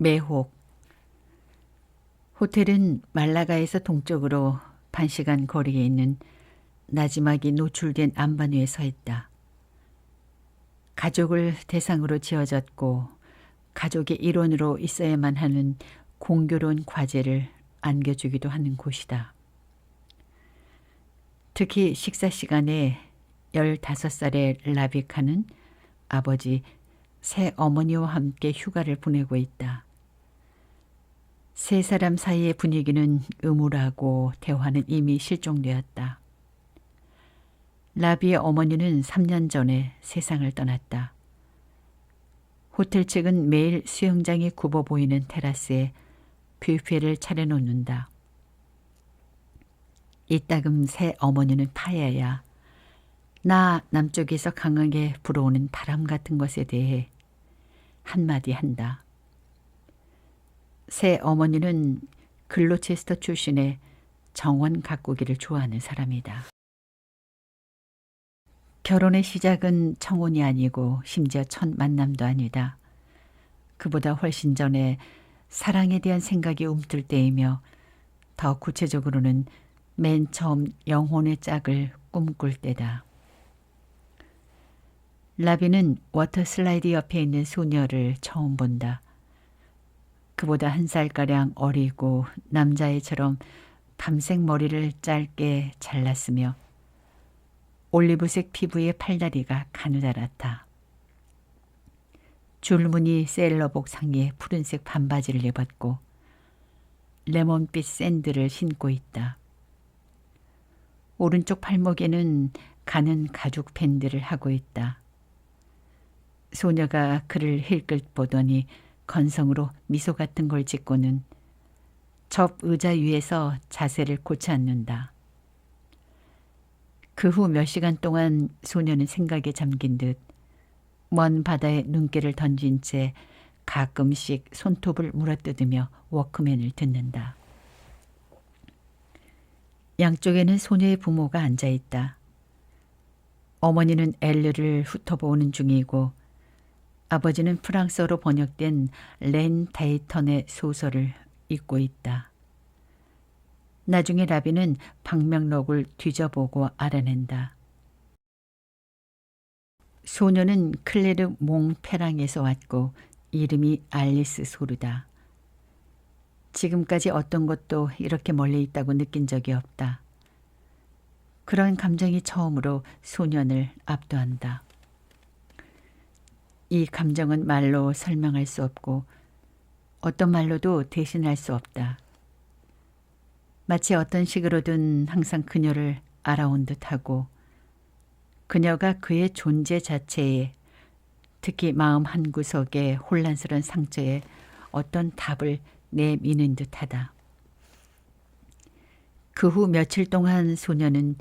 매혹. 호텔은 말라가에서 동쪽으로 1시간 거리에 있는 나지막이 노출된 안반 위에 서 있다. 가족을 대상으로 지어졌고 가족의 일원으로 있어야만 하는 공교로운 과제를 안겨주기도 하는 곳이다. 특히 식사 시간에 15살의 라비카는 아버지, 새 어머니와 함께 휴가를 보내고 있다. 세 사람 사이의 분위기는 음울하고 대화는 이미 실종되었다. 라비의 어머니는 3년 전에 세상을 떠났다. 호텔 측은 매일 수영장이 굽어 보이는 테라스에 뷔페를 차려놓는다. 이따금 새 어머니는 파야야. 나 남쪽에서 강하게 불어오는 바람 같은 것에 대해 한마디 한다. 새 어머니는 글로체스터 출신의 정원 가꾸기를 좋아하는 사람이다. 결혼의 시작은 청혼이 아니고 심지어 첫 만남도 아니다. 그보다 훨씬 전에 사랑에 대한 생각이 움틀 때이며 더 구체적으로는 맨 처음 영혼의 짝을 꿈꿀 때다. 라비는 워터 슬라이드 옆에 있는 소녀를 처음 본다. 그보다 1살가량 어리고 남자애처럼 밤색 머리를 짧게 잘랐으며 올리브색 피부의 팔다리가 가느다랗다. 줄무늬 세일러복 상의에 푸른색 반바지를 입었고 레몬빛 샌들을 신고 있다. 오른쪽 팔목에는 가는 가죽 밴드를 하고 있다. 소녀가 그를 힐끗 보더니 건성으로 미소 같은 걸 짓고는 접 의자 위에서 자세를 고쳐 앉는다. 그 후 몇 시간 동안 소녀는 생각에 잠긴 듯 먼 바다에 눈길을 던진 채 가끔씩 손톱을 물어뜯으며 워크맨을 듣는다. 양쪽에는 소녀의 부모가 앉아있다. 어머니는 엘르를 훑어보는 중이고 아버지는 프랑스어로 번역된 렌 데이턴의 소설을 읽고 있다. 나중에 라비는 방명록을 뒤져보고 알아낸다. 소녀는 클레르 몽페랑에서 왔고 이름이 알리스 소르다. 지금까지 어떤 것도 이렇게 멀리 있다고 느낀 적이 없다. 그런 감정이 처음으로 소년을 압도한다. 이 감정은 말로 설명할 수 없고 어떤 말로도 대신할 수 없다. 마치 어떤 식으로든 항상 그녀를 알아온 듯하고 그녀가 그의 존재 자체에 특히 마음 한구석의 혼란스러운 상처에 어떤 답을 내미는 듯하다. 그 후 며칠 동안 소녀는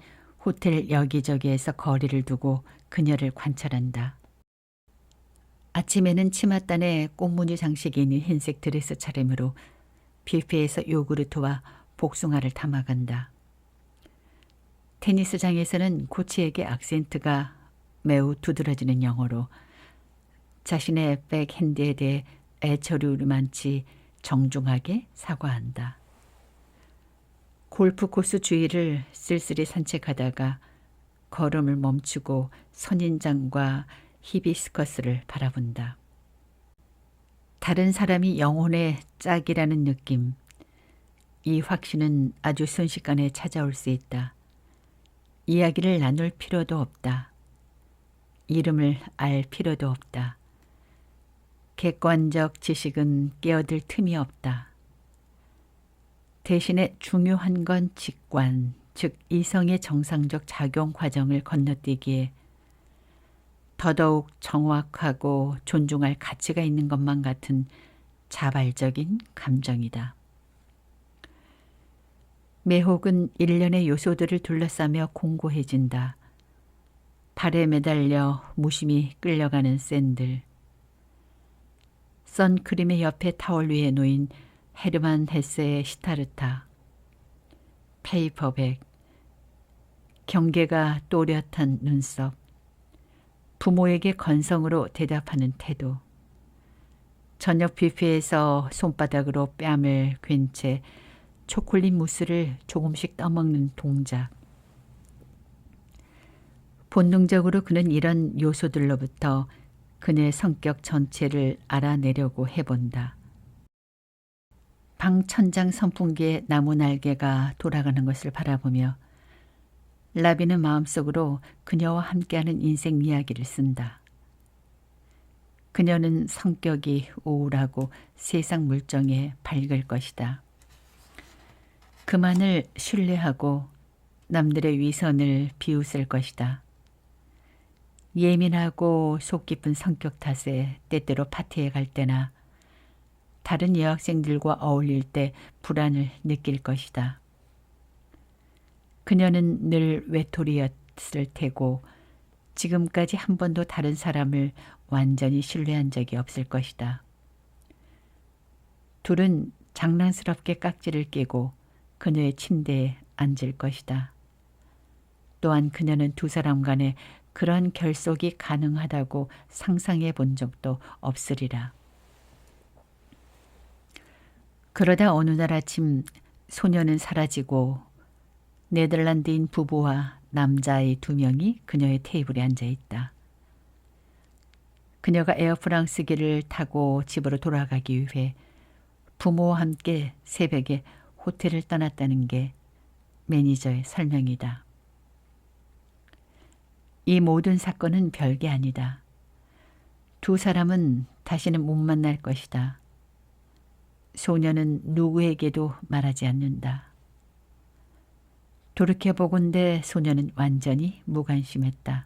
호텔 여기저기에서 거리를 두고 그녀를 관찰한다. 아침에는 치맛단에 꽃무늬 장식이 있는 흰색 드레스 차림으로 뷔페에서 요구르트와 복숭아를 담아간다. 테니스장에서는 코치에게 악센트가 매우 두드러지는 영어로 자신의 백핸드에 대해 애처류를 많지 정중하게 사과한다. 골프 코스 주위를 쓸쓸히 산책하다가 걸음을 멈추고 선인장과 히비스커스를 바라본다. 다른 사람이 영혼의 짝이라는 느낌, 이 확신은 아주 순식간에 찾아올 수 있다. 이야기를 나눌 필요도 없다. 이름을 알 필요도 없다. 객관적 지식은 끼어들 틈이 없다. 대신에 중요한 건 직관, 즉 이성의 정상적 작용 과정을 건너뛰기에 더더욱 정확하고 존중할 가치가 있는 것만 같은 자발적인 감정이다. 매혹은 일련의 요소들을 둘러싸며 공고해진다. 발에 매달려 무심히 끌려가는 샌들, 선크림의 옆에 타월 위에 놓인 헤르만 헤세의 시타르타, 페이퍼백, 경계가 또렷한 눈썹, 부모에게 건성으로 대답하는 태도, 저녁 뷔페에서 손바닥으로 뺨을 괜 채 초콜릿 무스를 조금씩 떠먹는 동작. 본능적으로 그는 이런 요소들로부터 그녀의 성격 전체를 알아내려고 해본다. 방 천장 선풍기에 나무 날개가 돌아가는 것을 바라보며 라비는 마음속으로 그녀와 함께하는 인생 이야기를 쓴다. 그녀는 성격이 우울하고 세상 물정에 밝을 것이다. 그만을 신뢰하고 남들의 위선을 비웃을 것이다. 예민하고 속 깊은 성격 탓에 때때로 파티에 갈 때나 다른 여학생들과 어울릴 때 불안을 느낄 것이다. 그녀는 늘 외톨이였을 테고 지금까지 한 번도 다른 사람을 완전히 신뢰한 적이 없을 것이다. 둘은 장난스럽게 깍지를 끼고 그녀의 침대에 앉을 것이다. 또한 그녀는 두 사람 간에 그런 결속이 가능하다고 상상해 본 적도 없으리라. 그러다 어느 날 아침 소녀는 사라지고 네덜란드인 부부와 남자아이 2명이 그녀의 테이블에 앉아 있다. 그녀가 에어프랑스기를 타고 집으로 돌아가기 위해 부모와 함께 새벽에 호텔을 떠났다는 게 매니저의 설명이다. 이 모든 사건은 별게 아니다. 두 사람은 다시는 못 만날 것이다. 소녀는 누구에게도 말하지 않는다. 돌이켜보건대 소녀는 완전히 무관심했다.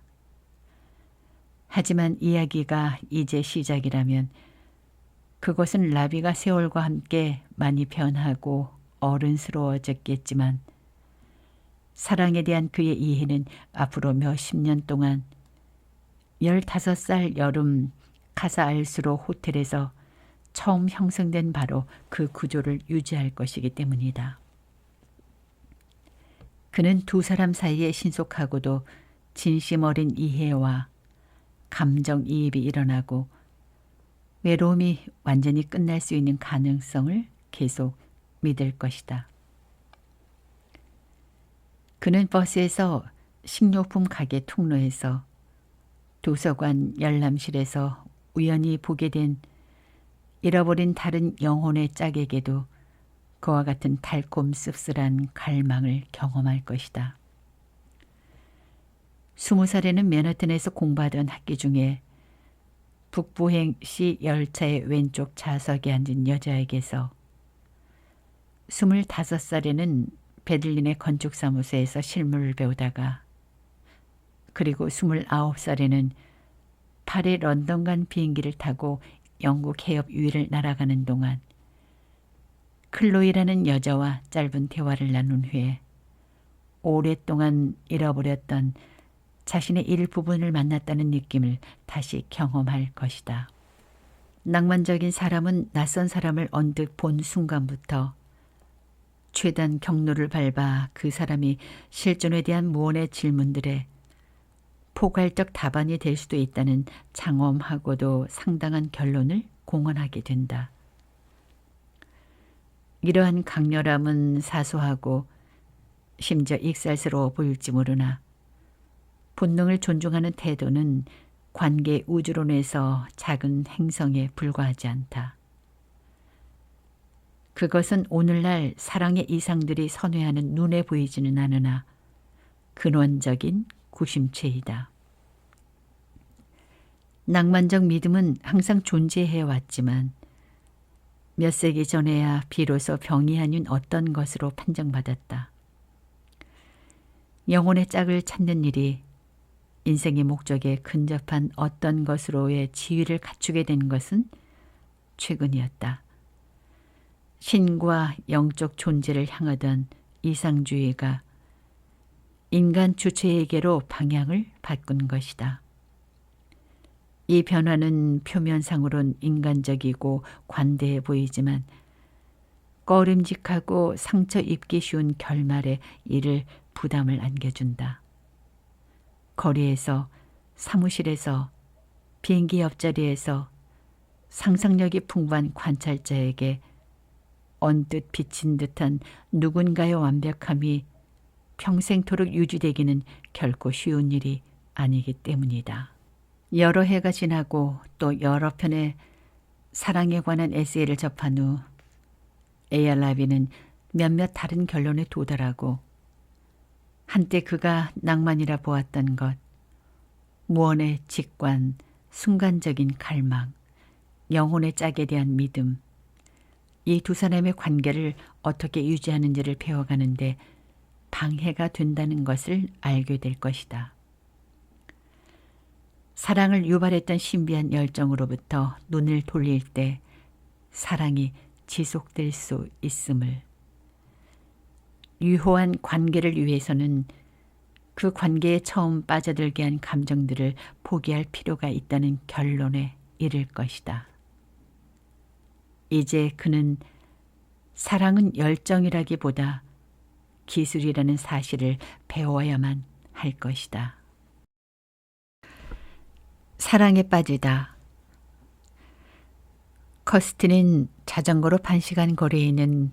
하지만 이야기가 이제 시작이라면 그것은 라비가 세월과 함께 많이 변하고 어른스러워졌겠지만 사랑에 대한 그의 이해는 앞으로 몇십 년 동안 15살 여름 카사알스로 호텔에서 처음 형성된 바로 그 구조를 유지할 것이기 때문이다. 그는 두 사람 사이에 신속하고도 진심 어린 이해와 감정이입이 일어나고 외로움이 완전히 끝날 수 있는 가능성을 계속 믿을 것이다. 그는 버스에서 식료품 가게 통로에서 도서관 열람실에서 우연히 보게 된 잃어버린 다른 영혼의 짝에게도 그와 같은 달콤 씁쓸한 갈망을 경험할 것이다. 20살에는 맨하튼에서 공부하던 학기 중에 북부행시 열차의 왼쪽 좌석에 앉은 여자에게서 25살에는 베들린의 건축사무소에서 실무를 배우다가 그리고 29살에는 파리 런던 간 비행기를 타고 영국 해협 위를 날아가는 동안 클로이라는 여자와 짧은 대화를 나눈 후에 오랫동안 잃어버렸던 자신의 일부분을 만났다는 느낌을 다시 경험할 것이다. 낭만적인 사람은 낯선 사람을 언뜻 본 순간부터 최단 경로를 밟아 그 사람이 실존에 대한 무언의 질문들에 포괄적 답안이 될 수도 있다는 장엄하고도 상당한 결론을 공언하게 된다. 이러한 강렬함은 사소하고 심지어 익살스러워 보일지 모르나 본능을 존중하는 태도는 관계 우주론에서 작은 행성에 불과하지 않다. 그것은 오늘날 사랑의 이상들이 선회하는 눈에 보이지는 않으나 근원적인 구심체이다. 낭만적 믿음은 항상 존재해 왔지만 몇 세기 전에야 비로소 병이 아닌 어떤 것으로 판정받았다. 영혼의 짝을 찾는 일이 인생의 목적에 근접한 어떤 것으로의 지위를 갖추게 된 것은 최근이었다. 신과 영적 존재를 향하던 이상주의가 인간 주체에게로 방향을 바꾼 것이다. 이 변화는 표면상으론 인간적이고 관대해 보이지만 꺼림직하고 상처 입기 쉬운 결말에 이를 부담을 안겨준다. 거리에서, 사무실에서, 비행기 옆자리에서, 상상력이 풍부한 관찰자에게 언뜻 비친 듯한 누군가의 완벽함이 평생토록 유지되기는 결코 쉬운 일이 아니기 때문이다. 여러 해가 지나고 또 여러 편의 사랑에 관한 에세이를 접한 후 에이알 라비는 몇몇 다른 결론에 도달하고 한때 그가 낭만이라 보았던 것, 무언의 직관, 순간적인 갈망, 영혼의 짝에 대한 믿음, 이 두 사람의 관계를 어떻게 유지하는지를 배워가는데 방해가 된다는 것을 알게 될 것이다. 사랑을 유발했던 신비한 열정으로부터 눈을 돌릴 때 사랑이 지속될 수 있음을, 유효한 관계를 위해서는 그 관계에 처음 빠져들게 한 감정들을 포기할 필요가 있다는 결론에 이를 것이다. 이제 그는 사랑은 열정이라기보다 기술이라는 사실을 배워야만 할 것이다. 사랑에 빠지다. 커스틴은 자전거로 1시간 거리에 있는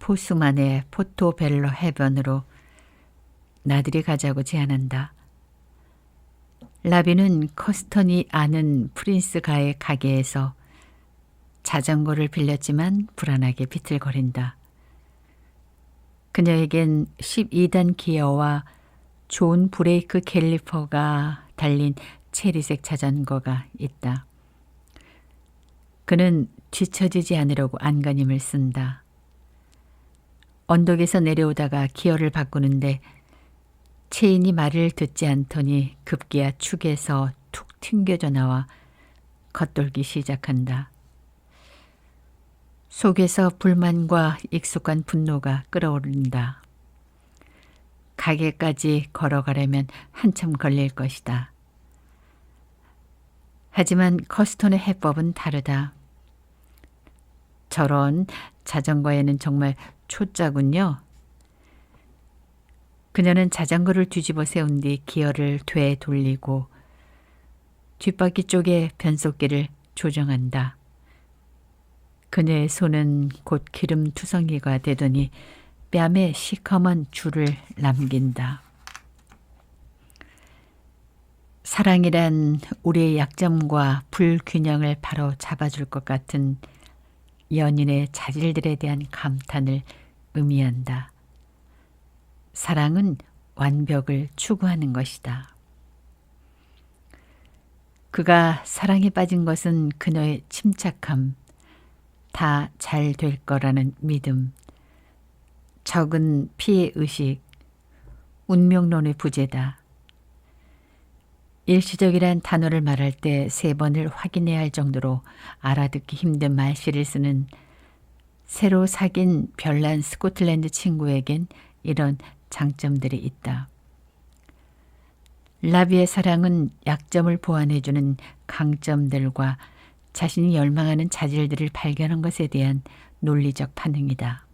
포수만의 포토벨로 해변으로 나들이 가자고 제안한다. 라비는 커스턴이 아는 프린스 가의 가게에서 자전거를 빌렸지만 불안하게 비틀거린다. 그녀에겐 12단 기어와 존 브레이크 캘리퍼가 달린 체리색 자전거가 있다. 그는 뒤처지지 않으려고 안간힘을 쓴다. 언덕에서 내려오다가 기어를 바꾸는데 체인이 말을 듣지 않더니 급기야 축에서 툭 튕겨져 나와 겉돌기 시작한다. 속에서 불만과 익숙한 분노가 끓어오른다. 가게까지 걸어가려면 한참 걸릴 것이다. 하지만 커스턴의 해법은 다르다. 저런, 자전거에는 정말 초짜군요. 그녀는 자전거를 뒤집어 세운 뒤 기어를 되돌리고 뒷바퀴 쪽에 변속기를 조정한다. 그녀의 손은 곧 기름 투성이가 되더니 뺨에 시커먼 줄을 남긴다. 사랑이란 우리의 약점과 불균형을 바로 잡아줄 것 같은 연인의 자질들에 대한 감탄을 의미한다. 사랑은 완벽을 추구하는 것이다. 그가 사랑에 빠진 것은 그녀의 침착함, 다 잘 될 거라는 믿음, 적은 피해의식, 운명론의 부재다. 일시적이란 단어를 말할 때 3번을 확인해야 할 정도로 알아듣기 힘든 말씨를 쓰는 새로 사귄 별난 스코틀랜드 친구에겐 이런 장점들이 있다. 라비의 사랑은 약점을 보완해주는 강점들과 자신이 열망하는 자질들을 발견한 것에 대한 논리적 반응이다.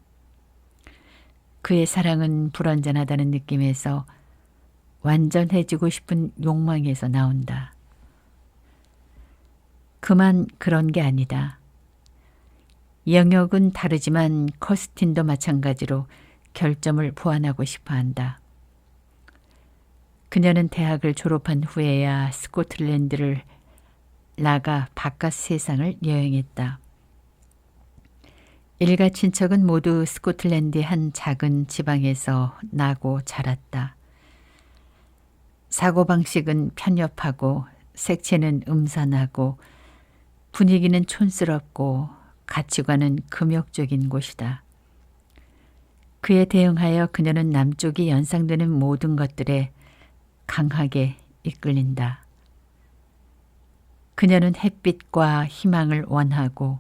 그의 사랑은 불완전하다는 느낌에서 완전해지고 싶은 욕망에서 나온다. 그만 그런 게 아니다. 영역은 다르지만 커스틴도 마찬가지로 결점을 보완하고 싶어 한다. 그녀는 대학을 졸업한 후에야 스코틀랜드를 나가 바깥 세상을 여행했다. 일가 친척은 모두 스코틀랜드의 한 작은 지방에서 나고 자랐다. 사고방식은 편협하고 색채는 음산하고 분위기는 촌스럽고 가치관은 금욕적인 곳이다. 그에 대응하여 그녀는 남쪽이 연상되는 모든 것들에 강하게 이끌린다. 그녀는 햇빛과 희망을 원하고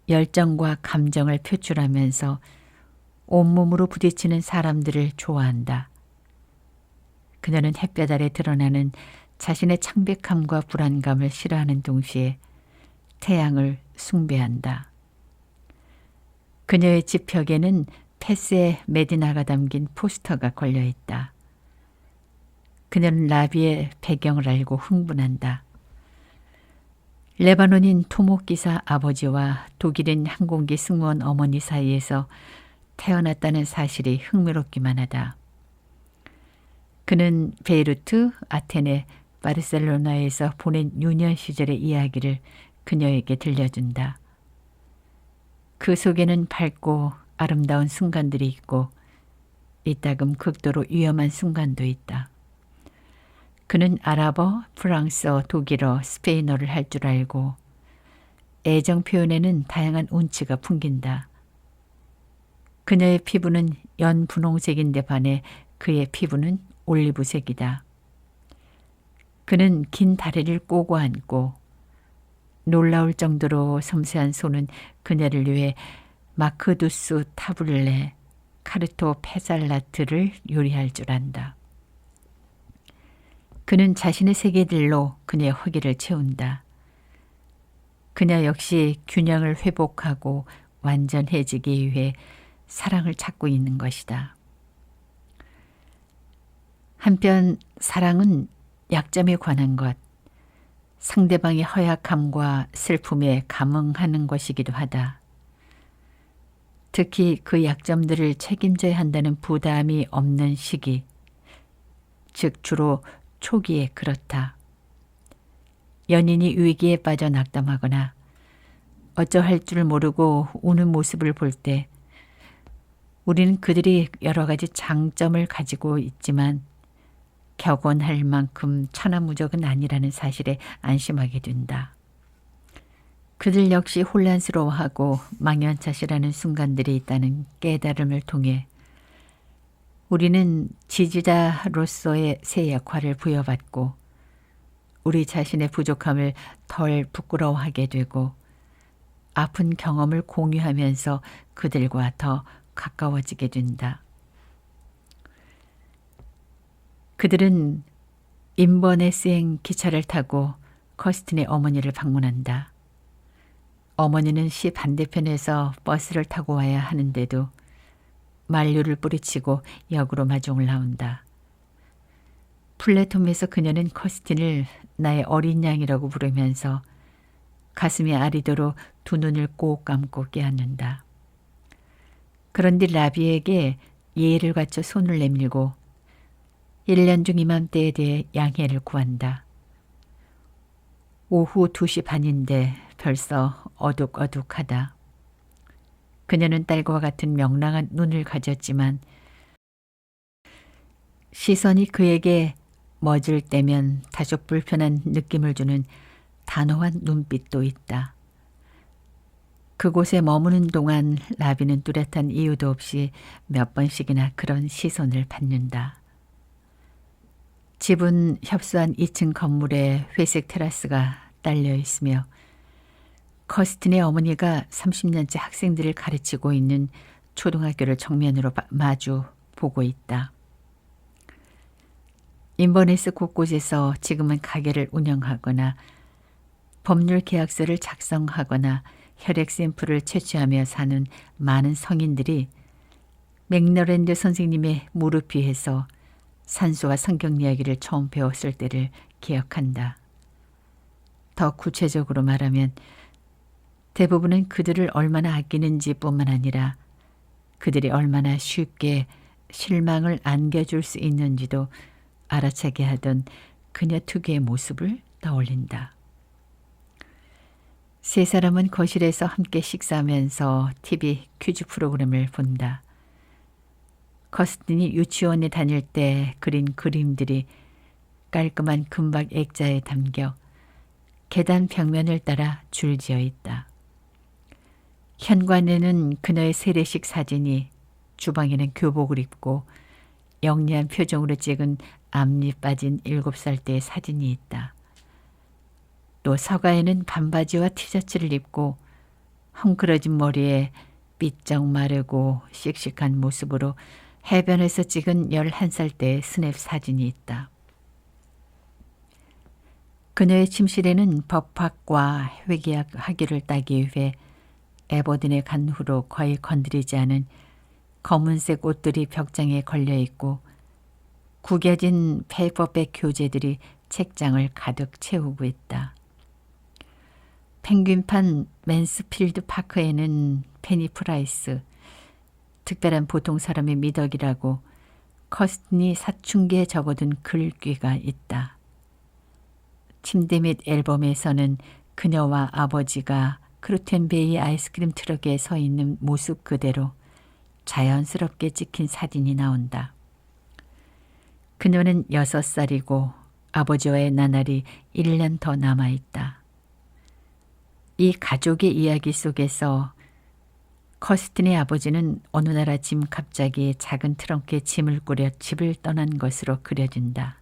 열정과 감정을 표출하면서 온몸으로 부딪히는 사람들을 좋아한다. 그녀는 햇볕 아래 드러나는 자신의 창백함과 불안감을 싫어하는 동시에 태양을 숭배한다. 그녀의 집 벽에는 패스의 메디나가 담긴 포스터가 걸려 있다. 그녀는 라비의 배경을 알고 흥분한다. 레바논인 토목기사 아버지와 독일인 항공기 승무원 어머니 사이에서 태어났다는 사실이 흥미롭기만 하다. 그는 베이루트, 아테네, 바르셀로나에서 보낸 유년 시절의 이야기를 그녀에게 들려준다. 그 속에는 밝고 아름다운 순간들이 있고 이따금 극도로 위험한 순간도 있다. 그는 아랍어, 프랑스어, 독일어, 스페인어를 할 줄 알고 애정 표현에는 다양한 운치가 풍긴다. 그녀의 피부는 연분홍색인데 반해 그의 피부는 올리브색이다. 그는 긴 다리를 꼬고 앉고 놀라울 정도로 섬세한 손은 그녀를 위해 마크두스 타블레, 카르토 페살라트를 요리할 줄 안다. 그는 자신의 세계들로 그녀의 허기를 채운다. 그녀 역시 균형을 회복하고 완전해지기 위해 사랑을 찾고 있는 것이다. 한편 사랑은 약점에 관한 것, 상대방의 허약함과 슬픔에 감응하는 것이기도 하다. 특히 그 약점들을 책임져야 한다는 부담이 없는 시기, 즉 주로 초기에 그렇다. 연인이 위기에 빠져 낙담하거나 어쩌할 줄 모르고 우는 모습을 볼 때 우리는 그들이 여러 가지 장점을 가지고 있지만 격언할 만큼 천하무적은 아니라는 사실에 안심하게 된다. 그들 역시 혼란스러워하고 망연자실하는 순간들이 있다는 깨달음을 통해 우리는 지지자로서의 새 역할을 부여받고 우리 자신의 부족함을 덜 부끄러워하게 되고 아픈 경험을 공유하면서 그들과 더 가까워지게 된다. 그들은 인버네스행 기차를 타고 커스틴의 어머니를 방문한다. 어머니는 시 반대편에서 버스를 타고 와야 하는데도 만류를 뿌리치고 역으로 마중을 나온다. 플랫폼에서 그녀는 커스틴을 나의 어린 양이라고 부르면서 가슴이 아리도록 두 눈을 꼭 감고 깨닫는다. 그런데 라비에게 예의를 갖춰 손을 내밀고 1년 중 이맘때에 대해 양해를 구한다. 오후 2시 반인데 벌써 어둑어둑하다. 그녀는 딸과 같은 명랑한 눈을 가졌지만 시선이 그에게 멎을 때면 다소 불편한 느낌을 주는 단호한 눈빛도 있다. 그곳에 머무는 동안 라비는 뚜렷한 이유도 없이 몇 번씩이나 그런 시선을 받는다. 집은 협소한 2층 건물에 회색 테라스가 딸려 있으며 커스틴의 어머니가 30년째 학생들을 가르치고 있는 초등학교를 정면으로 마주 보고 있다. 인버네스 곳곳에서 지금은 가게를 운영하거나 법률 계약서를 작성하거나 혈액 샘플을 채취하며 사는 많은 성인들이 맥너랜드 선생님의 무릎 위에서 산수와 성경 이야기를 처음 배웠을 때를 기억한다. 더 구체적으로 말하면 대부분은 그들을 얼마나 아끼는지 뿐만 아니라 그들이 얼마나 쉽게 실망을 안겨줄 수 있는지도 알아차게 하던 그녀 특유의 모습을 떠올린다. 세 사람은 거실에서 함께 식사하면서 TV 퀴즈 프로그램을 본다. 커스틴이 유치원에 다닐 때 그린 그림들이 깔끔한 금박 액자에 담겨 계단 벽면을 따라 줄지어 있다. 현관에는 그녀의 세례식 사진이, 주방에는 교복을 입고 영리한 표정으로 찍은 앞니 빠진 7살 때의 사진이 있다. 또 서가에는 반바지와 티셔츠를 입고 헝클어진 머리에 삐쩍 마르고 씩씩한 모습으로 해변에서 찍은 11살 때의 스냅 사진이 있다. 그녀의 침실에는 법학과 회계학 학위를 따기 위해 에버든에 간 후로 거의 건드리지 않은 검은색 옷들이 벽장에 걸려 있고 구겨진 페이퍼백 교재들이 책장을 가득 채우고 있다. 펭귄판 맨스필드 파크에는 페니 프라이스, 특별한 보통 사람의 미덕이라고 커스틴이 사춘기에 적어둔 글귀가 있다. 침대 및 앨범에서는 그녀와 아버지가 크루텐베이 아이스크림 트럭에 서 있는 모습 그대로 자연스럽게 찍힌 사진이 나온다. 그녀는 6살이고 아버지와의 나날이 1년 더 남아있다. 이 가족의 이야기 속에서 커스틴의 아버지는 어느 날 아침 갑자기 작은 트렁크에 짐을 꾸려 집을 떠난 것으로 그려진다.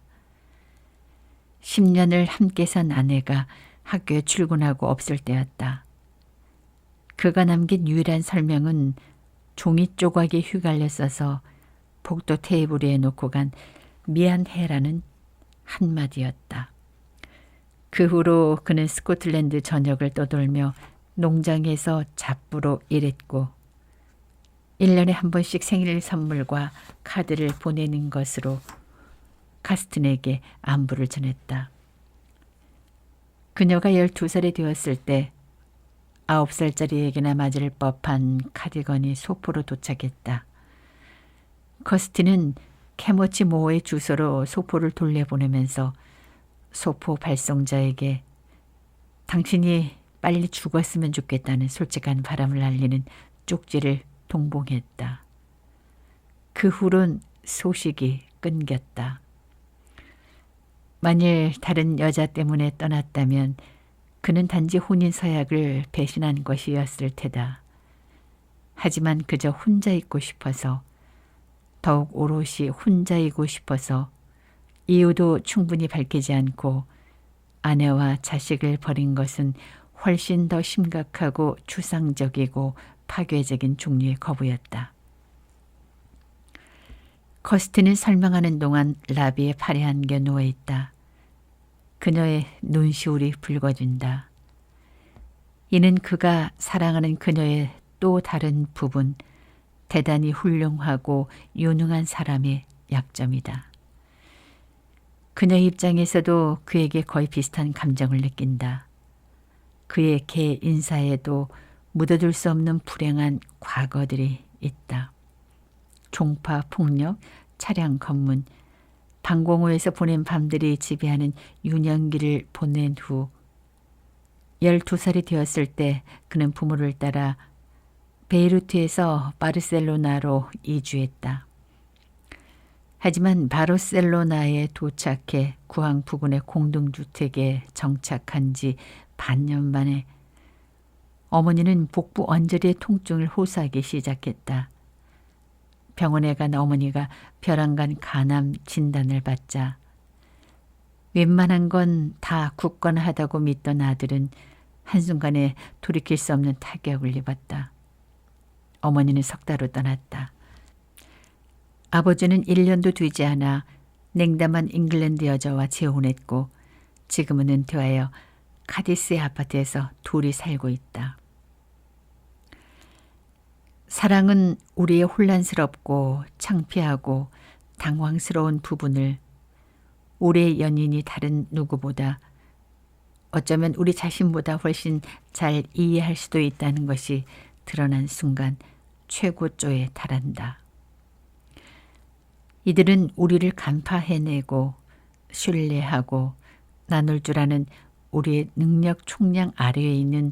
10년을 함께 산 아내가 학교에 출근하고 없을 때였다. 그가 남긴 유일한 설명은 종이 조각에 휘갈려 써서 복도 테이블 위에 놓고 간 미안해라는 한마디였다. 그 후로 그는 스코틀랜드 전역을 떠돌며 농장에서 잡부로 일했고 1년에 한 번씩 생일 선물과 카드를 보내는 것으로 카스틴에게 안부를 전했다. 그녀가 12살이 되었을 때 9살짜리에게나 맞을 법한 카디건이 소포로 도착했다. 커스틴은 캐머치 모어의 주소로 소포를 돌려보내면서 소포 발송자에게 당신이 빨리 죽었으면 좋겠다는 솔직한 바람을 알리는 쪽지를 동봉했다. 그 후론 소식이 끊겼다. 만일 다른 여자 때문에 떠났다면 그는 단지 혼인 서약을 배신한 것이었을 테다. 하지만 그저 혼자 있고 싶어서, 더욱 오롯이 혼자이고 싶어서 이유도 충분히 밝히지 않고 아내와 자식을 버린 것은 훨씬 더 심각하고 추상적이고 파괴적인 종류의 거부였다. 커스틴은 설명하는 동안 라비의 팔에 안겨 누워있다. 그녀의 눈시울이 붉어진다. 이는 그가 사랑하는 그녀의 또 다른 부분, 대단히 훌륭하고 유능한 사람의 약점이다. 그녀 입장에서도 그에게 거의 비슷한 감정을 느낀다. 그의 개 인사에도 묻어둘 수 없는 불행한 과거들이 있다. 종파 폭력, 차량 검문, 방공호에서 보낸 밤들이 지배하는 유년기를 보낸 후 12살이 되었을 때 그는 부모를 따라 베이루트에서 바르셀로나로 이주했다. 하지만 바르셀로나에 도착해 구항 부근의 공동주택에 정착한 지 반년 만에 어머니는 복부 언저리의 통증을 호소하기 시작했다. 병원에 간 어머니가 벼랑간 간암 진단을 받자 웬만한 건 다 굳건하다고 믿던 아들은 한순간에 돌이킬 수 없는 타격을 입었다. 어머니는 석 달로 떠났다. 아버지는 1년도 되지 않아 냉담한 잉글랜드 여자와 재혼했고 지금은 은퇴하여 카디스의 아파트에서 둘이 살고 있다. 사랑은 우리의 혼란스럽고 창피하고 당황스러운 부분을 우리의 연인이 다른 누구보다 어쩌면 우리 자신보다 훨씬 잘 이해할 수도 있다는 것이 드러난 순간 최고조에 달한다. 이들은 우리를 간파해내고 신뢰하고 나눌 줄 아는 우리의 능력 총량 아래에 있는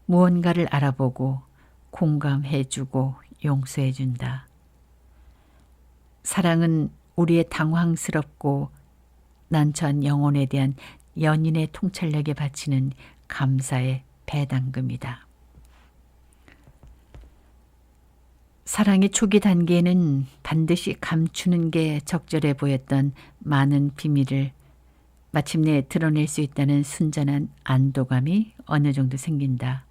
무언가를 알아보고 공감해주고 용서해준다. 사랑은 우리의 당황스럽고 난처한 영혼에 대한 연인의 통찰력에 바치는 감사의 배당금이다. 사랑의 초기 단계에는 반드시 감추는 게 적절해 보였던 많은 비밀을 마침내 드러낼 수 있다는 순전한 안도감이 어느 정도 생긴다.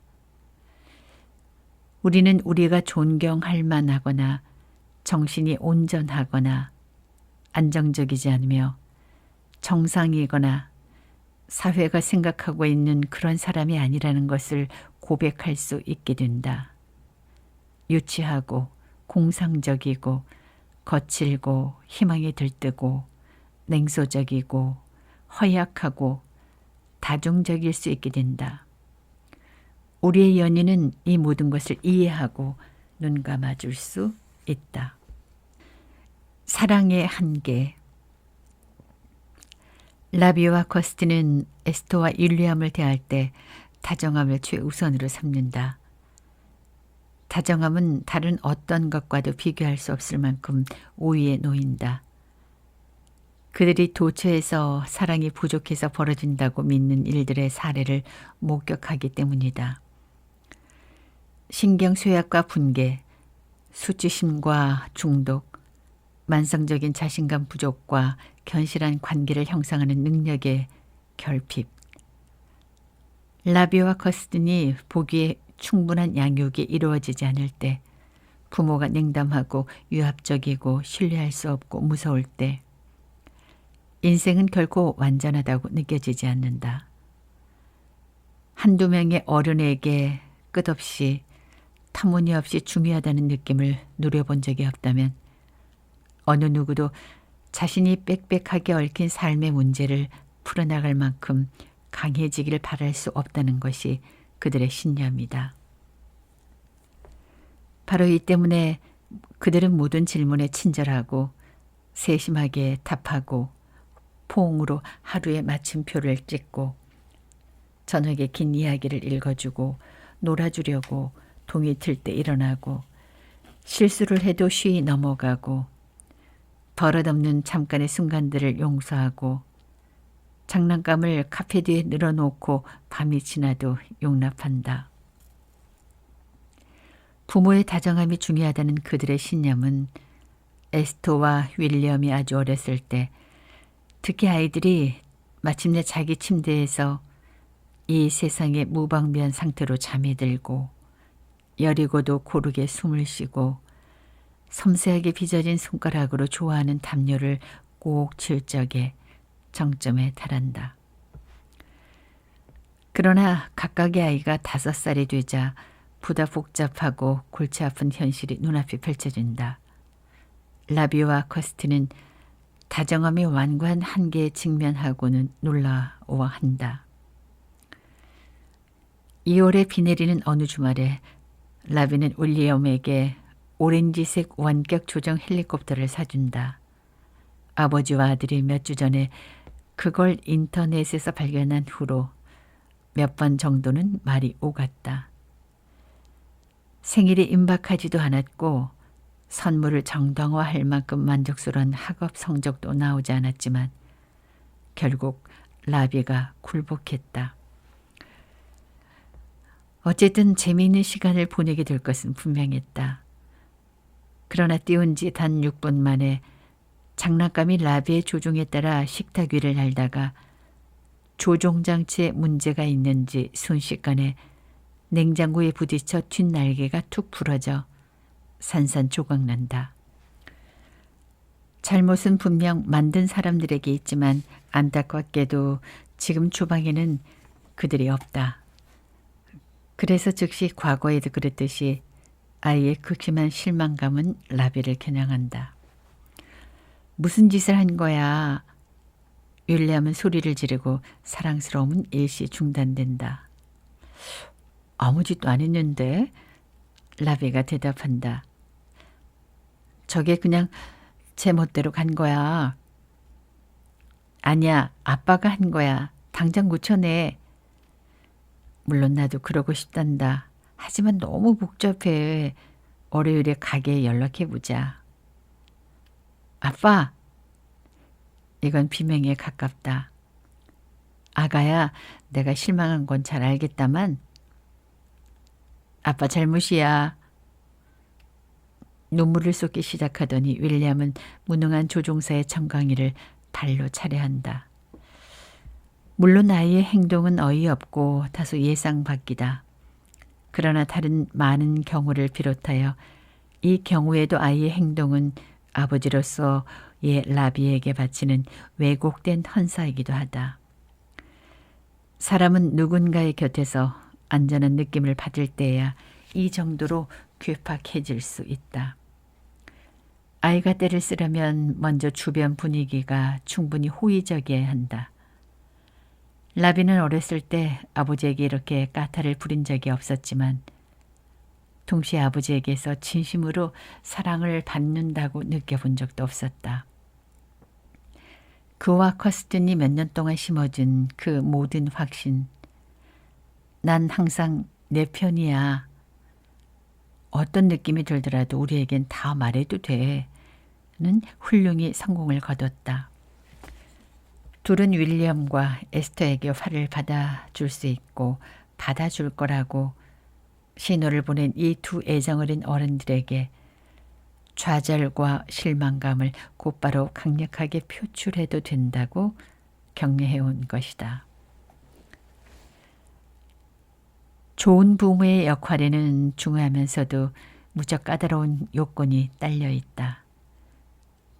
우리는 우리가 존경할 만하거나 정신이 온전하거나 안정적이지 않으며 정상이거나 사회가 생각하고 있는 그런 사람이 아니라는 것을 고백할 수 있게 된다. 유치하고 공상적이고 거칠고 희망이 들뜨고 냉소적이고 허약하고 다중적일 수 있게 된다. 우리의 연인은 이 모든 것을 이해하고 눈 감아줄 수 있다. 사랑의 한계. 라비와 커스티는 에스토와 윌리엄을 대할 때 다정함을 최우선으로 삼는다. 다정함은 다른 어떤 것과도 비교할 수 없을 만큼 우위에 놓인다. 그들이 도처에서 사랑이 부족해서 벌어진다고 믿는 일들의 사례를 목격하기 때문이다. 신경쇠약과 분개, 수치심과 중독, 만성적인 자신감 부족과 견실한 관계를 형성하는 능력의 결핍. 라비와 커스틴이 보기에 충분한 양육이 이루어지지 않을 때, 부모가 냉담하고 유압적이고 신뢰할 수 없고 무서울 때, 인생은 결코 완전하다고 느껴지지 않는다. 한두 명의 어른에게 끝없이 터무니없이 중요하다는 느낌을 누려본 적이 없다면 어느 누구도 자신이 빽빽하게 얽힌 삶의 문제를 풀어나갈 만큼 강해지기를 바랄 수 없다는 것이 그들의 신념이다. 바로 이 때문에 그들은 모든 질문에 친절하고 세심하게 답하고 포옹으로 하루의 마침표를 찍고 저녁에 긴 이야기를 읽어주고 놀아주려고 동이 틀 때 일어나고 실수를 해도 쉬이 넘어가고 버릇없는 잠깐의 순간들을 용서하고 장난감을 카페 뒤에 늘어놓고 밤이 지나도 용납한다. 부모의 다정함이 중요하다는 그들의 신념은 에스토와 윌리엄이 아주 어렸을 때, 특히 아이들이 마침내 자기 침대에서 이 세상의 무방비한 상태로 잠이 들고 여리고도 고르게 숨을 쉬고 섬세하게 빚어진 손가락으로 좋아하는 담요를 꼭 칠 적에 정점에 달한다. 그러나 각각의 아이가 5살이 되자 보다 복잡하고 골치 아픈 현실이 눈앞에 펼쳐진다. 라비와 커스티는 다정함의 완고한 한계에 직면하고는 놀라워한다. 2월에 비 내리는 어느 주말에 라비는 윌리엄에게 오렌지색 원격 조정 헬리콥터를 사준다. 아버지와 아들이 몇 주 전에 그걸 인터넷에서 발견한 후로 몇 번 정도는 말이 오갔다. 생일이 임박하지도 않았고 선물을 정당화할 만큼 만족스러운 학업 성적도 나오지 않았지만 결국 라비가 굴복했다. 어쨌든 재미있는 시간을 보내게 될 것은 분명했다. 그러나 띄운 지 단 6분 만에 장난감이 라비의 조종에 따라 식탁 위를 날다가 조종장치에 문제가 있는지 순식간에 냉장고에 부딪혀 뒷날개가 툭 부러져 산산조각난다. 잘못은 분명 만든 사람들에게 있지만 안타깝게도 지금 주방에는 그들이 없다. 그래서 즉시 과거에도 그랬듯이 아이의 극심한 실망감은 라비를 겨냥한다. 무슨 짓을 한 거야? 윌리엄은 소리를 지르고 사랑스러움은 일시 중단된다. 아무 짓도 안 했는데? 라비가 대답한다. 저게 그냥 제 멋대로 간 거야. 아니야, 아빠가 한 거야. 당장 고쳐내. 물론 나도 그러고 싶단다. 하지만 너무 복잡해. 월요일에 가게에 연락해보자. 아빠! 이건 비명에 가깝다. 아가야, 내가 실망한 건 잘 알겠다만 아빠 잘못이야. 눈물을 쏟기 시작하더니 윌리엄은 무능한 조종사의 청강이를 발로 차례한다. 물론 아이의 행동은 어이없고 다소 예상 밖이다. 그러나 다른 많은 경우를 비롯하여 이 경우에도 아이의 행동은 아버지로서의 라비에게 바치는 왜곡된 헌사이기도 하다. 사람은 누군가의 곁에서 안전한 느낌을 받을 때야 이 정도로 괴팍해질 수 있다. 아이가 때를 쓰려면 먼저 주변 분위기가 충분히 호의적이어야 한다. 라비는 어렸을 때 아버지에게 이렇게 까탈을 부린 적이 없었지만 동시에 아버지에게서 진심으로 사랑을 받는다고 느껴본 적도 없었다. 그와 커스튼이 몇 년 동안 심어준 그 모든 확신. 난 항상 내 편이야. 어떤 느낌이 들더라도 우리에겐 다 말해도 돼. 는 훌륭히 성공을 거뒀다. 둘은 윌리엄과 에스터에게 화를 받아줄 수 있고 받아줄 거라고 신호를 보낸 이 두 애정어린 어른들에게 좌절과 실망감을 곧바로 강력하게 표출해도 된다고 격려해온 것이다. 좋은 부모의 역할에는 중요하면서도 무척 까다로운 요건이 딸려 있다.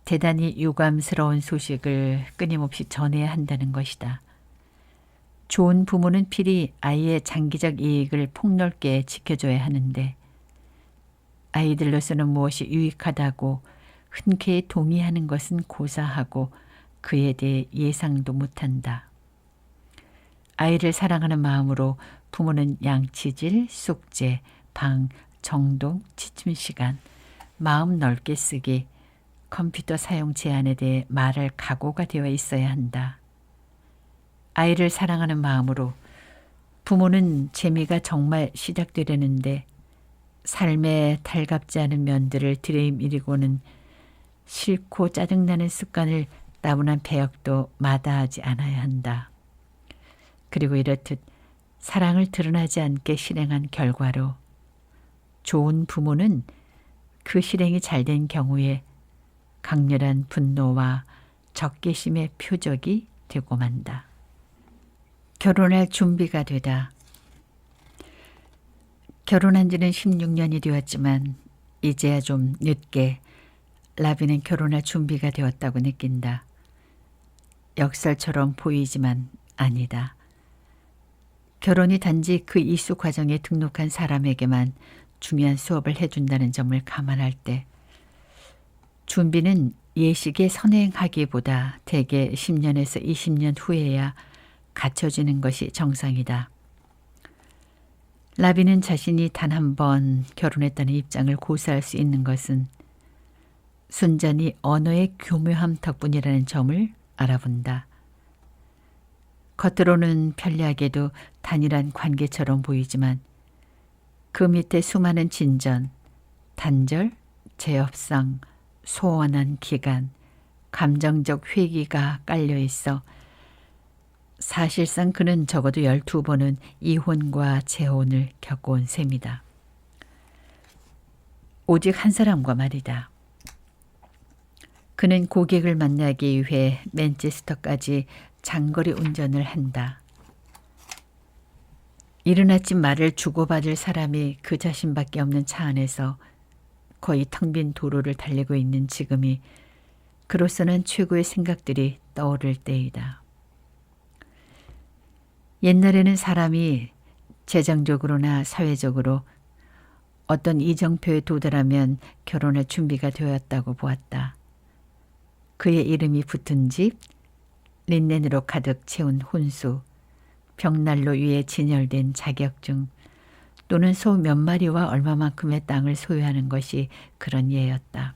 대단히 유감스러운 소식을 끊임없이 전해야 한다는 것이다. 좋은 부모는 필히 아이의 장기적 이익을 폭넓게 지켜줘야 하는데 아이들로서는 무엇이 유익하다고 흔쾌히 동의하는 것은 고사하고 그에 대해 예상도 못한다. 아이를 사랑하는 마음으로 부모는 양치질, 숙제, 방, 정돈, 취침 시간, 마음 넓게 쓰기, 컴퓨터 사용 제한에 대해 말할 각오가 되어 있어야 한다. 아이를 사랑하는 마음으로 부모는 재미가 정말 시작되려는데 삶에 달갑지 않은 면들을 들이밀고는 싫고 짜증나는 습관을 따분한 배역도 마다하지 않아야 한다. 그리고 이렇듯 사랑을 드러나지 않게 실행한 결과로 좋은 부모는 그 실행이 잘된 경우에 강렬한 분노와 적개심의 표적이 되고 만다. 결혼할 준비가 되다. 결혼한 지는 16년이 되었지만 이제야 좀 늦게 라비는 결혼할 준비가 되었다고 느낀다. 역설처럼 보이지만 아니다. 결혼이 단지 그 이수 과정에 등록한 사람에게만 중요한 수업을 해준다는 점을 감안할 때 준비는 예식에 선행하기보다 대개 10년에서 20년 후에야 갖춰지는 것이 정상이다. 라비는 자신이 단 한 번 결혼했다는 입장을 고수할 수 있는 것은 순전히 언어의 교묘함 덕분이라는 점을 알아본다. 겉으로는 편리하게도 단일한 관계처럼 보이지만 그 밑에 수많은 진전, 단절, 재협상, 소원한 기간, 감정적 회기가 깔려 있어 사실상 그는 적어도 12번은 이혼과 재혼을 겪어온 셈이다. 오직 한 사람과 말이다. 그는 고객을 만나기 위해 맨체스터까지 장거리 운전을 한다. 이른 아침 말을 주고받을 사람이 그 자신밖에 없는 차 안에서 거의 텅 빈 도로를 달리고 있는 지금이 그로서는 최고의 생각들이 떠오를 때이다. 옛날에는 사람이 재정적으로나 사회적으로 어떤 이정표에 도달하면 결혼할 준비가 되었다고 보았다. 그의 이름이 붙은 집, 린넨으로 가득 채운 혼수, 벽난로 위에 진열된 자격증 또는 소 몇 마리와 얼마만큼의 땅을 소유하는 것이 그런 예였다.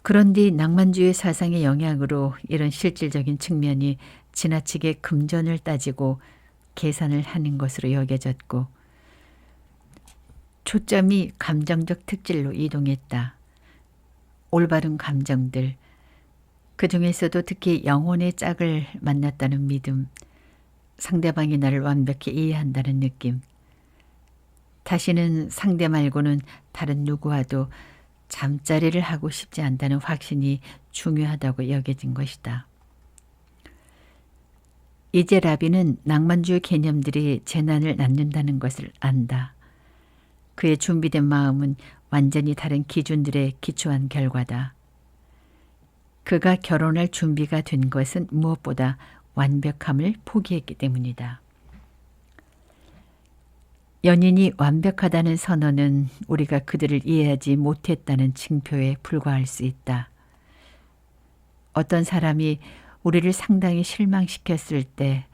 그런 뒤 낭만주의 사상의 영향으로 이런 실질적인 측면이 지나치게 금전을 따지고 계산을 하는 것으로 여겨졌고 초점이 감정적 특질로 이동했다. 올바른 감정들, 그 중에서도 특히 영혼의 짝을 만났다는 믿음, 상대방이 나를 완벽히 이해한다는 느낌, 다시는 상대 말고는 다른 누구와도 잠자리를 하고 싶지 않다는 확신이 중요하다고 여겨진 것이다. 이제 라비는 낭만주의 개념들이 재난을 낳는다는 것을 안다. 그의 준비된 마음은 완전히 다른 기준들에 기초한 결과다. 그가 결혼할 준비가 된 것은 무엇보다 완벽함을 포기했기 때문이다. 연인이 완벽하다는 선언은 우리가 그들을 이해하지 못했다는 징표에 불과할 수 있다. 어떤 사람이 우리를 상당히 실망시켰을 때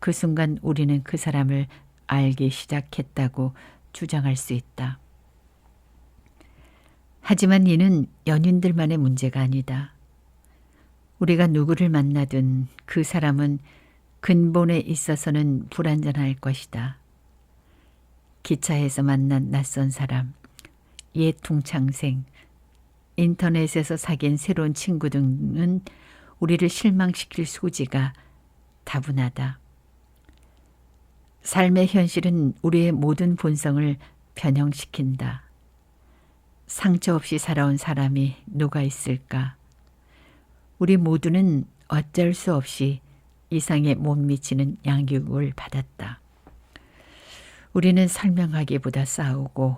그 순간 우리는 그 사람을 알기 시작했다고 주장할 수 있다. 하지만 이는 연인들만의 문제가 아니다. 우리가 누구를 만나든 그 사람은 근본에 있어서는 불완전할 것이다. 기차에서 만난 낯선 사람, 옛 동창생, 인터넷에서 사귄 새로운 친구 등은 우리를 실망시킬 소지가 다분하다. 삶의 현실은 우리의 모든 본성을 변형시킨다. 상처 없이 살아온 사람이 누가 있을까? 우리 모두는 어쩔 수 없이 이상에 못 미치는 양육을 받았다. 우리는 설명하기보다 싸우고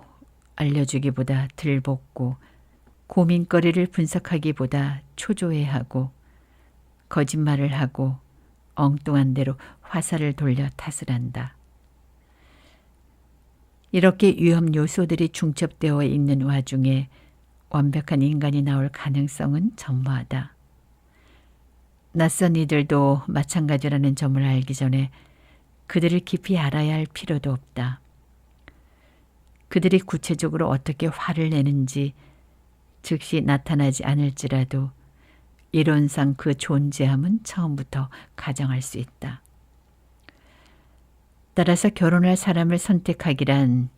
알려주기보다 들볶고 고민거리를 분석하기보다 초조해하고 거짓말을 하고 엉뚱한 대로 화살을 돌려 탓을 한다. 이렇게 위험 요소들이 중첩되어 있는 와중에 완벽한 인간이 나올 가능성은 전무하다. 낯선 이들도 마찬가지라는 점을 알기 전에 그들을 깊이 알아야 할 필요도 없다. 그들이 구체적으로 어떻게 화를 내는지 즉시 나타나지 않을지라도 이론상 그 존재함은 처음부터 가정할 수 있다. 따라서 결혼할 사람을 선택하기란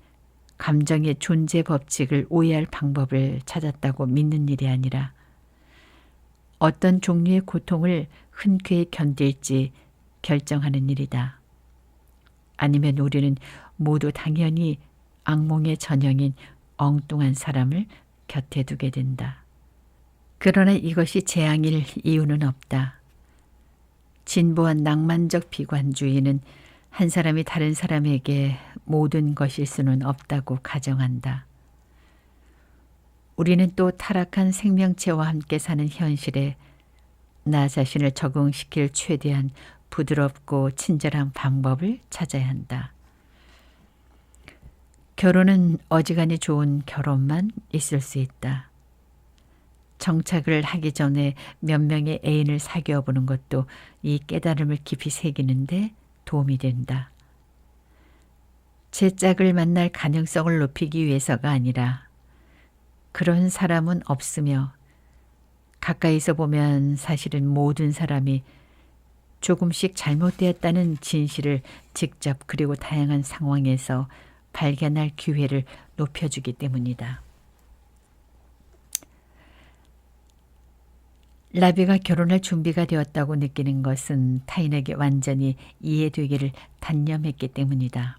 감정의 존재 법칙을 오해할 방법을 찾았다고 믿는 일이 아니라 어떤 종류의 고통을 흔쾌히 견딜지 결정하는 일이다. 아니면 우리는 모두 당연히 악몽의 전형인 엉뚱한 사람을 곁에 두게 된다. 그러나 이것이 재앙일 이유는 없다. 진보한 낭만적 비관주의는 한 사람이 다른 사람에게 모든 것일 수는 없다고 가정한다. 우리는 또 타락한 생명체와 함께 사는 현실에 나 자신을 적응시킬 최대한 부드럽고 친절한 방법을 찾아야 한다. 결혼은 어지간히 좋은 결혼만 있을 수 있다. 정착을 하기 전에 몇 명의 애인을 사귀어 보는 것도 이 깨달음을 깊이 새기는데 도움이 된다. 제 짝을 만날 가능성을 높이기 위해서가 아니라 그런 사람은 없으며 가까이서 보면 사실은 모든 사람이 조금씩 잘못되었다는 진실을 직접 그리고 다양한 상황에서 발견할 기회를 높여주기 때문이다. 라비가 결혼할 준비가 되었다고 느끼는 것은 타인에게 완전히 이해되기를 단념했기 때문이다.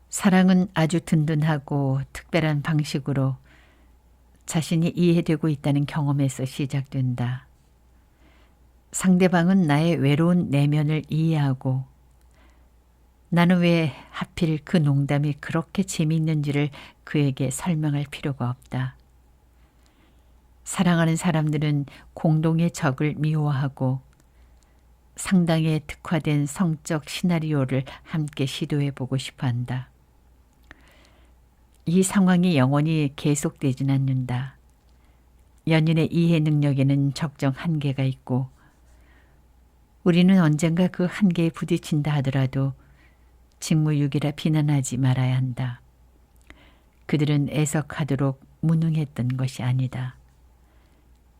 사랑은 아주 든든하고 특별한 방식으로 자신이 이해되고 있다는 경험에서 시작된다. 상대방은 나의 외로운 내면을 이해하고 나는 왜 하필 그 농담이 그렇게 재미있는지를 그에게 설명할 필요가 없다. 사랑하는 사람들은 공동의 적을 미워하고 상당에 특화된 성적 시나리오를 함께 시도해 보고 싶어 한다. 이 상황이 영원히 계속되진 않는다. 연인의 이해 능력에는 적정 한계가 있고 우리는 언젠가 그 한계에 부딪힌다 하더라도 직무유기라 비난하지 말아야 한다. 그들은 애석하도록 무능했던 것이 아니다.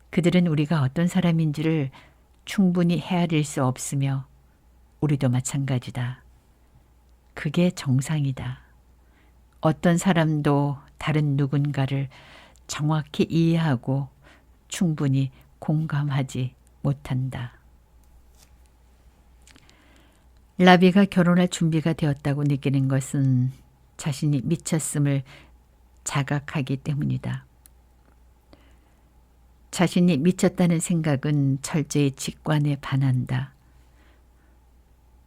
그들은 우리가 어떤 사람인지를 충분히 헤아릴 수 없으며 우리도 마찬가지다. 그게 정상이다. 어떤 사람도 다른 누군가를 정확히 이해하고 충분히 공감하지 못한다. 라비가 결혼할 준비가 되었다고 느끼는 것은 자신이 미쳤음을 자각하기 때문이다. 자신이 미쳤다는 생각은 철저히 직관에 반한다.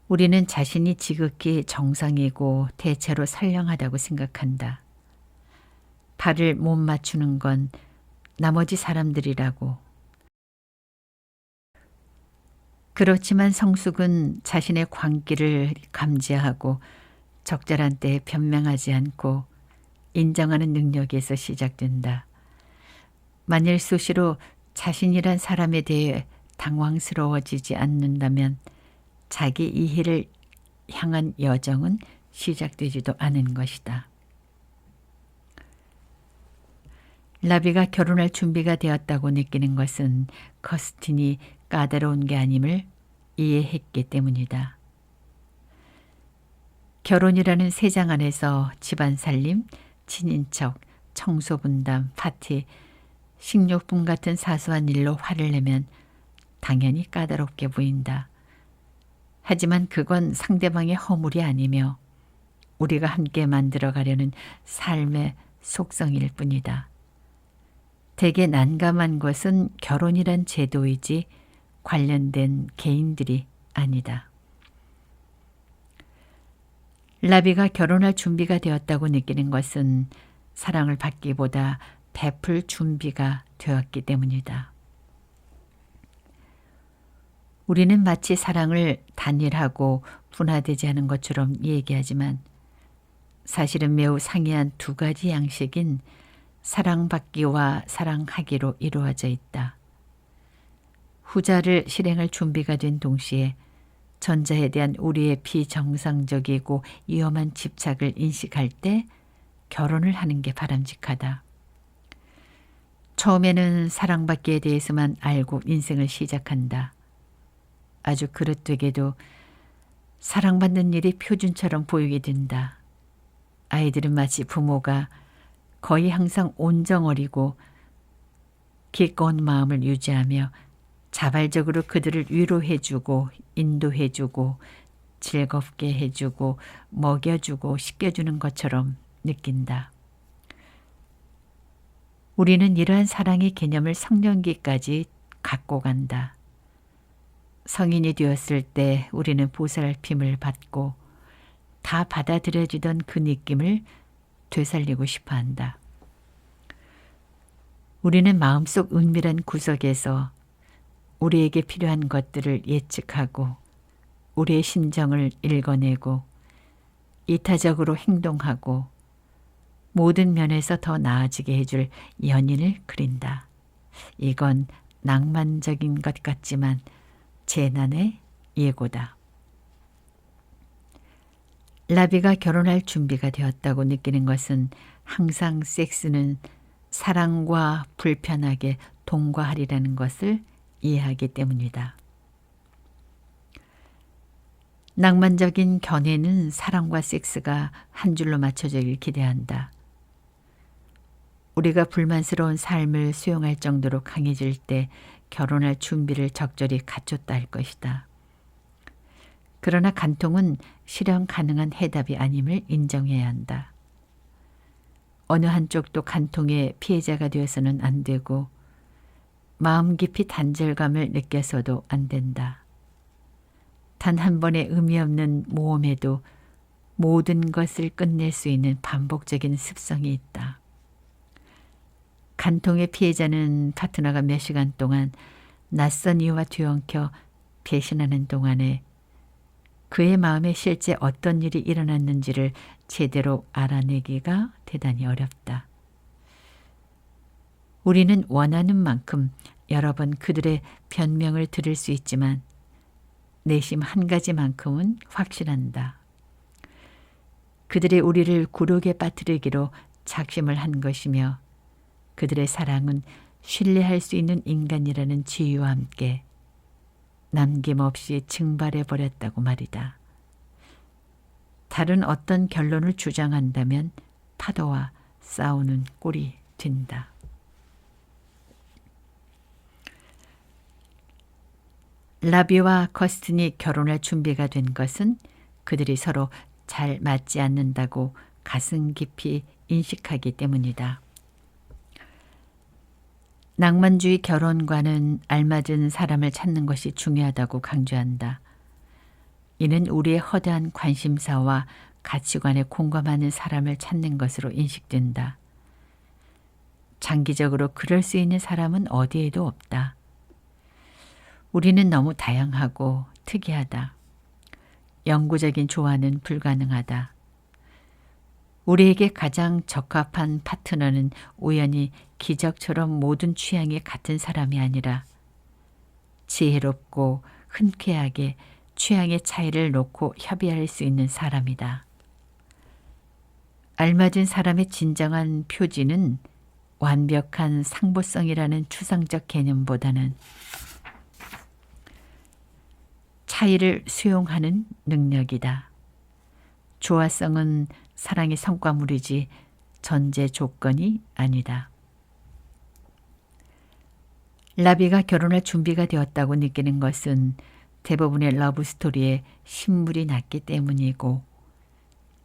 우리는 자신이 지극히 정상이고 대체로 선량하다고 생각한다. 발을 못 맞추는 건 나머지 사람들이라고. 그렇지만 성숙은 자신의 광기를 감지하고 적절한 때에 변명하지 않고 인정하는 능력에서 시작된다. 만일 수시로 자신이란 사람에 대해 당황스러워지지 않는다면 자기 이해를 향한 여정은 시작되지도 않은 것이다. 라비가 결혼할 준비가 되었다고 느끼는 것은 커스틴이 까다로운 게 아님을 이해했기 때문이다. 결혼이라는 세 장 안에서 집안 살림, 친인척, 청소 분담, 파티, 식료품 같은 사소한 일로 화를 내면 당연히 까다롭게 보인다. 하지만 그건 상대방의 허물이 아니며 우리가 함께 만들어가려는 삶의 속성일 뿐이다. 대개 난감한 것은 결혼이란 제도이지 관련된 개인들이 아니다. 라비가 결혼할 준비가 되었다고 느끼는 것은 사랑을 받기보다 베풀 준비가 되었기 때문이다. 우리는 마치 사랑을 단일하고 분화되지 않은 것처럼 얘기하지만 사실은 매우 상이한 두 가지 양식인 사랑받기와 사랑하기로 이루어져 있다. 후자를 실행할 준비가 된 동시에 전자에 대한 우리의 비정상적이고 위험한 집착을 인식할 때 결혼을 하는 게 바람직하다. 처음에는 사랑받기에 대해서만 알고 인생을 시작한다. 아주 그릇되게도 사랑받는 일이 표준처럼 보이게 된다. 아이들은 마치 부모가 거의 항상 온정어리고 기꺼운 마음을 유지하며 자발적으로 그들을 위로해주고 인도해주고 즐겁게 해주고 먹여주고 씻겨주는 것처럼 느낀다. 우리는 이러한 사랑의 개념을 성년기까지 갖고 간다. 성인이 되었을 때 우리는 보살핌을 받고 다 받아들여지던 그 느낌을 되살리고 싶어 한다. 우리는 마음속 은밀한 구석에서 우리에게 필요한 것들을 예측하고 우리의 심정을 읽어내고 이타적으로 행동하고 모든 면에서 더 나아지게 해줄 연인을 그린다. 이건 낭만적인 것 같지만 재난의 예고다. 라비가 결혼할 준비가 되었다고 느끼는 것은 항상 섹스는 사랑과 불편하게 동거하리라는 것을 이해하기 때문이다. 낭만적인 견해는 사랑과 섹스가 한 줄로 맞춰지길 기대한다. 우리가 불만스러운 삶을 수용할 정도로 강해질 때 결혼할 준비를 적절히 갖췄다 할 것이다. 그러나 간통은 실현 가능한 해답이 아님을 인정해야 한다. 어느 한쪽도 간통의 피해자가 되어서는 안 되고 마음 깊이 단절감을 느껴서도 안 된다. 단 한 번의 의미 없는 모험에도 모든 것을 끝낼 수 있는 반복적인 습성이 있다. 간통의 피해자는 파트너가 몇 시간 동안 낯선 이유와 뒤엉켜 배신하는 동안에 그의 마음에 실제 어떤 일이 일어났는지를 제대로 알아내기가 대단히 어렵다. 우리는 원하는 만큼 여러 번 그들의 변명을 들을 수 있지만 내심 한 가지만큼은 확신한다. 그들의 우리를 굴욕에 빠뜨리기로 작심을 한 것이며 그들의 사랑은 신뢰할 수 있는 인간이라는 지위와 함께 남김없이 증발해버렸다고 말이다. 다른 어떤 결론을 주장한다면 파도와 싸우는 꼴이 된다. 라비와 커스틴이 결혼할 준비가 된 것은 그들이 서로 잘 맞지 않는다고 가슴 깊이 인식하기 때문이다. 낭만주의 결혼과는 알맞은 사람을 찾는 것이 중요하다고 강조한다. 이는 우리의 허다한 관심사와 가치관에 공감하는 사람을 찾는 것으로 인식된다. 장기적으로 그럴 수 있는 사람은 어디에도 없다. 우리는 너무 다양하고 특이하다. 영구적인 조화는 불가능하다. 우리에게 가장 적합한 파트너는 우연히 기적처럼 모든 취향이 같은 사람이 아니라 지혜롭고 흔쾌하게 취향의 차이를 놓고 협의할 수 있는 사람이다. 알맞은 사람의 진정한 표지는 완벽한 상보성이라는 추상적 개념보다는 차이를 수용하는 능력이다. 조화성은 사랑의 성과물이지 전제 조건이 아니다. 라비가 결혼할 준비가 되었다고 느끼는 것은 대부분의 러브스토리에 신물이 났기 때문이고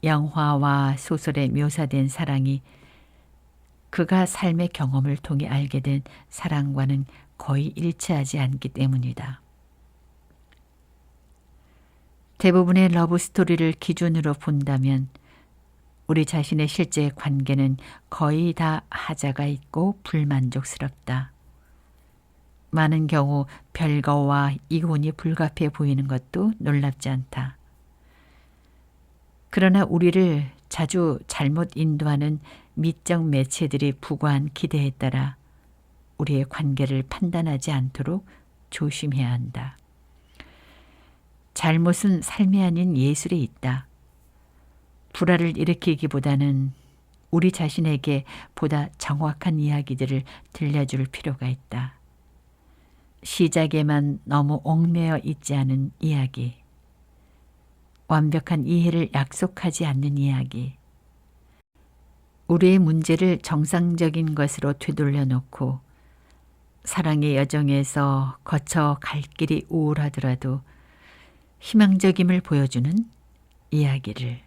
영화와 소설에 묘사된 사랑이 그가 삶의 경험을 통해 알게 된 사랑과는 거의 일치하지 않기 때문이다. 대부분의 러브스토리를 기준으로 본다면 우리 자신의 실제 관계는 거의 다 하자가 있고 불만족스럽다. 많은 경우 별거와 이혼이 불가피해 보이는 것도 놀랍지 않다. 그러나 우리를 자주 잘못 인도하는 미적 매체들이 부과한 기대에 따라 우리의 관계를 판단하지 않도록 조심해야 한다. 잘못은 삶이 아닌 예술에 있다. 불화를 일으키기보다는 우리 자신에게 보다 정확한 이야기들을 들려줄 필요가 있다. 시작에만 너무 얽매여 있지 않은 이야기. 완벽한 이해를 약속하지 않는 이야기. 우리의 문제를 정상적인 것으로 되돌려 놓고 사랑의 여정에서 거쳐 갈 길이 우울하더라도 희망적임을 보여주는 이야기를.